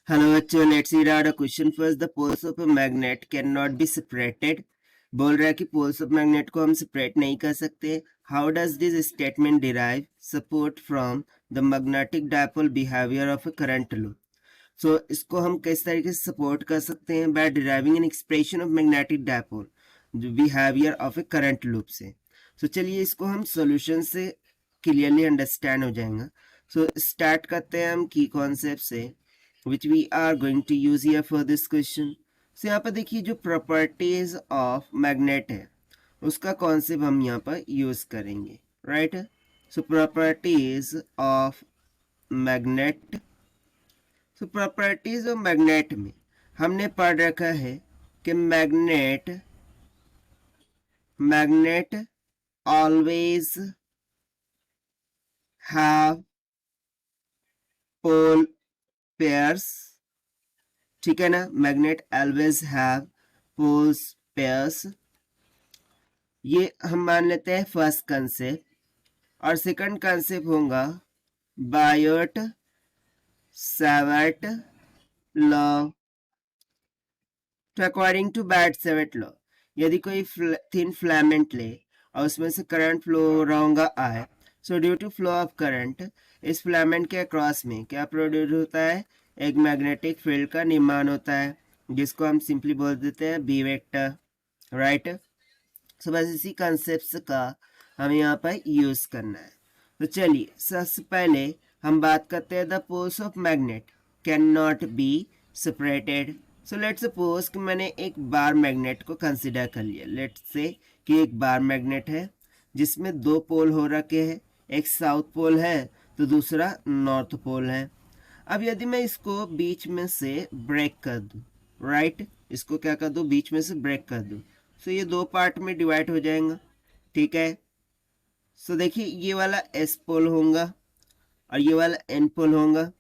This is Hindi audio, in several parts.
Hello बच्चों, let's read out a question first. The poles of a magnet cannot be separated. बोल रहा है कि poles of magnet को हम separate नहीं कर सकते. How does this statement derive support from the magnetic dipole behavior of a current loop? So इसको हम किस तरीके से support कर सकते हैं? By deriving an expression of magnetic dipole behavior of a current loop से. So चलिए इसको हम solution से clearly understand हो जाएगा. So start करते हैं हम key concept से, which we are going to use here for this question. So यहाँ पर देखिए जो properties of magnet है उसका कॉन्सेप्ट हम यहाँ पर यूज करेंगे, right. So properties of magnet. So properties of magnet में हमने पढ़ रखा है कि magnet always have pole pairs. ठीक है ना, magnet always have poles pairs. ये हम मान लेते हैं फर्स्ट कंसेप्ट. और सेकंड कंसेप्ट होगा बायोट सावर्ट लॉ. तो अकॉर्डिंग टू बायोट-सावर्ट लॉ, यदि कोई थिन फिलामेंट ले और उसमें से करंट फ्लो हो रहा होगा आए, so due to flow of current इस फिलामेंट के अक्रॉस में क्या प्रोड्यूस होता है, एक मैग्नेटिक फील्ड का निर्माण होता है जिसको हम सिंपली बोल देते हैं बी वेक्टर, राइट. सो बस इसी कॉन्सेप्ट का हमें यहाँ पर यूज करना है. तो चलिए सबसे पहले हम बात करते हैं the poles of magnet can not be separated. So let's suppose कि मैंने एक बार मैग्नेट को कंसिडर कर लिया. लेट्स से कि एक बार मैग्नेट है जिसमें दो पोल हो रखे हैं, एक साउथ पोल है तो दूसरा नॉर्थ पोल है. अब यदि मैं इसको बीच में से ब्रेक कर दूं, राइट, इसको क्या कर दूं, बीच में से ब्रेक कर दूं, सो ये दो पार्ट में डिवाइड हो जाएगा. ठीक है. सो देखिए ये वाला एस पोल होगा और ये वाला एन पोल होगा.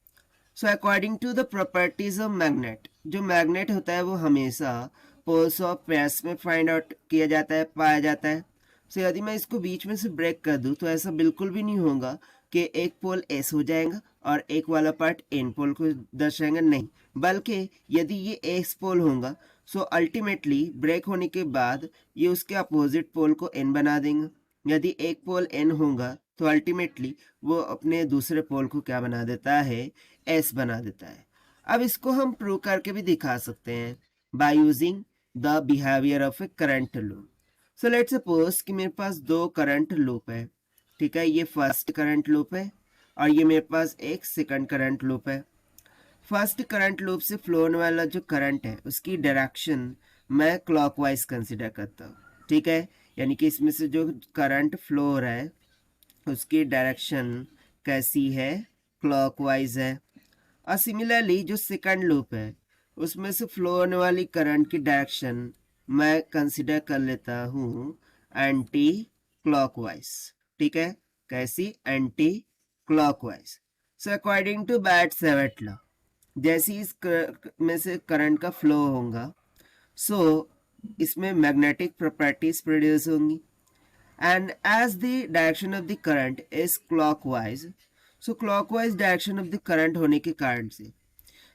So according to the properties of magnet, जो मैग्नेट होता है वो हमेशा पोल्स ऑफ पेयर्स में फाइंड आउट किया जाता है, पाया जाता है. सो यदि मैं इसको बीच में से ब्रेक कर दूं तो ऐसा बिल्कुल भी नहीं होगा कि एक पोल एस हो जाएगा और एक वाला पार्ट एन पोल को दर्शाएगा, नहीं. बल्कि यदि ये एस पोल होगा सो अल्टीमेटली ब्रेक होने के बाद ये उसके अपोजिट पोल को एन बना देंगे. यदि एक पोल एन होगा तो अल्टीमेटली वो अपने दूसरे पोल को क्या बना देता है, एस बना देता है. अब इसको हम प्रूव करके भी दिखा सकते हैं by using the behaviour of A current loop. So let's suppose कि मेरे पास दो करंट लूप है. ठीक है, ये फर्स्ट करंट लूप है और ये मेरे पास एक सेकंड करंट लूप है. फर्स्ट करंट लूप से फ्लो होने वाला जो करंट है उसकी डायरेक्शन मैं क्लॉकवाइज कंसिडर करता हूँ. ठीक है, यानी कि इसमें से जो करंट फ्लो हो रहा है उसकी डायरेक्शन कैसी है, क्लॉकवाइज है. और सिमिलरली जो सेकंड लूप है उसमें से फ्लो होने वाली करंट की डायरेक्शन मैं कंसिडर कर लेता हूँ एंटी क्लॉकवाइज. ठीक है, कैसी, anti clockwise. So according to Biot Savart law, जैसे इस में से करंट का फ्लो होगा सो इसमें मैग्नेटिक प्रॉपर्टीज प्रोड्यूस होंगी. And as the direction of the current is clockwise, so clockwise direction of the current होने के कारण से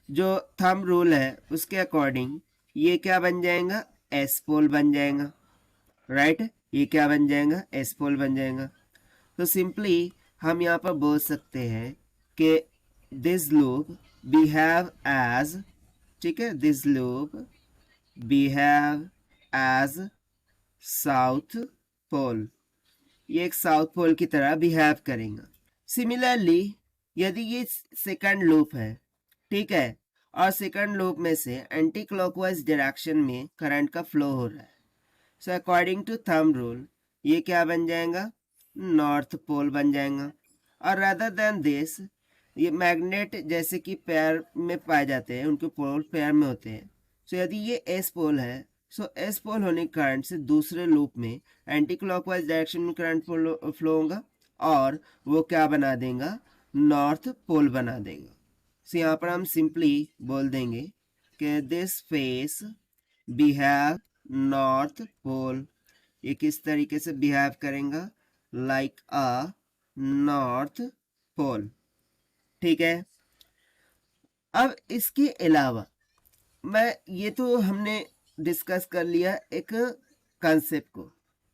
जो थंब रूल है उसके अकॉर्डिंग ये क्या बन जाएगा, एस पोल बन जाएगा, राइट. ये क्या बन जाएगा, एस पोल बन जाएगा. तो सिंपली हम यहाँ पर बोल सकते हैं कि दिस लूप बिहेव एज, ठीक है, this loop behave as south pole. ये एक साउथ पोल की तरह बिहेव करेगा. सिमिलरली यदि ये सेकंड लूप है, ठीक है, और सेकंड लूप में से एंटी क्लॉकवाइज डायरेक्शन में करंट का फ्लो हो रहा है, so according to thumb rule ये क्या बन जाएगा, नॉर्थ पोल बन जाएगा. और रादर देन दिस, ये मैग्नेट जैसे कि पेयर में पाए जाते हैं, उनके पोल पेयर में होते हैं. सो यदि ये एस पोल है सो एस पोल होने के कारण से दूसरे लूप में एंटी क्लॉकवाइज डायरेक्शन में करंट फ्लो होगा और वो क्या बना देगा, नॉर्थ पोल बना देगा. सो यहाँ पर हम सिंपली बोल देंगे कि this face behave north pole. ये किस तरीके से बिहेव करेगा, लाइक अ नॉर्थ पोल. ठीक है. अब इसके अलावा मैं ये तो हमने डिस्कस कर लिया एक कंसेप्ट को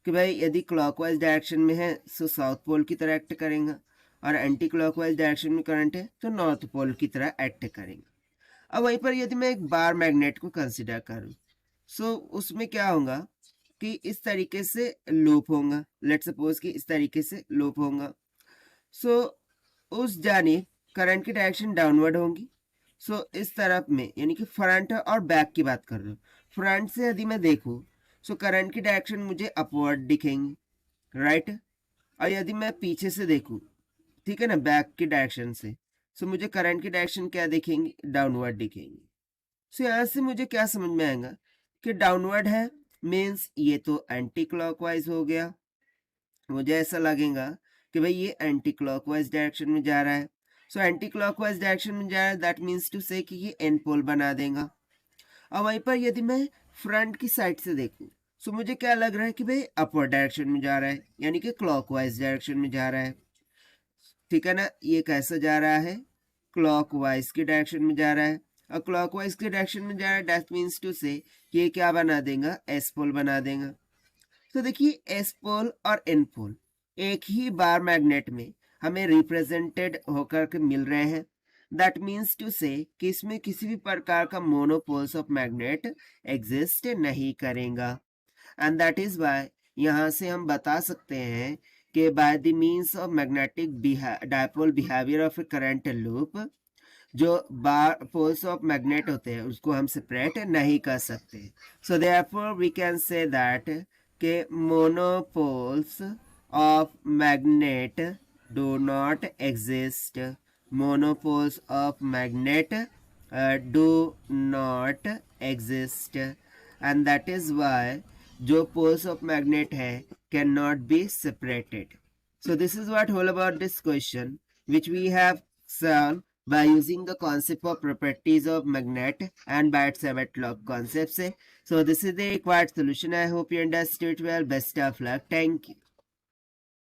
कि भाई यदि क्लॉकवाइज डायरेक्शन में है तो साउथ पोल की तरह एक्ट करेंगे और एंटी क्लॉकवाइज डायरेक्शन में करंट है तो नॉर्थ पोल की तरह एक्ट करेंगे। अब वहीं पर यदि मैं एक बार मैग्नेट को कंसिडर करूं सो उसमें क्या होगा कि इस तरीके से लूप होगा, लेट सपोज कि इस तरीके से लूप होगा। सो उस जानिब करंट की डायरेक्शन डाउनवर्ड होगी। सो इस तरफ में यानी कि फ्रंट और बैक की बात कर रहे हो, फ्रंट से यदि मैं देखूं सो करंट की डायरेक्शन मुझे अपवर्ड दिखेंगी, राइट। और यदि मैं पीछे से देखूं, ठीक है ना, बैक की डायरेक्शन से, सो मुझे करंट की डायरेक्शन क्या दिखेंगी, डाउनवर्ड दिखेंगी। सो यहाँ से मुझे क्या समझ में आएगा कि डाउनवर्ड है मीन्स ये तो एंटी क्लॉकवाइज हो गया। मुझे ऐसा लगेगा कि भाई ये एंटी क्लॉकवाइज डायरेक्शन में जा रहा है। सो एंटी क्लॉकवाइज डायरेक्शन में जा रहा है, दैट मीन्स टू से कि ये एन पोल बना देगा। और वहीं पर यदि मैं फ्रंट की साइड से देखूं सो मुझे क्या लग रहा है कि भाई अपवर्ड डायरेक्शन में जा रहा है, यानी कि क्लॉकवाइज डायरेक्शन में जा रहा है, ठीक है ना। ये कैसा जा रहा है, क्लॉकवाइज की डायरेक्शन में जा रहा है। और क्लॉकवाइज की डायरेक्शन में जा रहा है, दैट मीन्स टू से ये क्या बना देगा, एस पोल बना देगा। तो देखिए एस पोल और एन पोल एक ही बार मैग्नेट में हमें रिप्रेजेंटेड होकर के मिल रहे हैं। दैट मीन्स टू से कि इसमें किसी भी प्रकार का मोनोपोल्स ऑफ मैग्नेट एग्जिस्ट नहीं करेगा। एंड दैट इज वाई यहाँ से हम बता सकते हैं कि by the means of magnetic dipole behaviour of A current loop जो बार पोल्स ऑफ मैग्नेट होते हैं उसको हम सेपरेट नहीं कर सकते। So therefore we can say that के monopoles of magnet do not exist. Monopoles of magnet do not exist and that is why जो पोल्स ऑफ मैग्नेट है can not be separated. So this is what whole about this question which we have solved by using the concept of properties of magnet and by Sabat-Locke concepts. So this is the required solution. I hope you understood well. Best of luck. Thank you.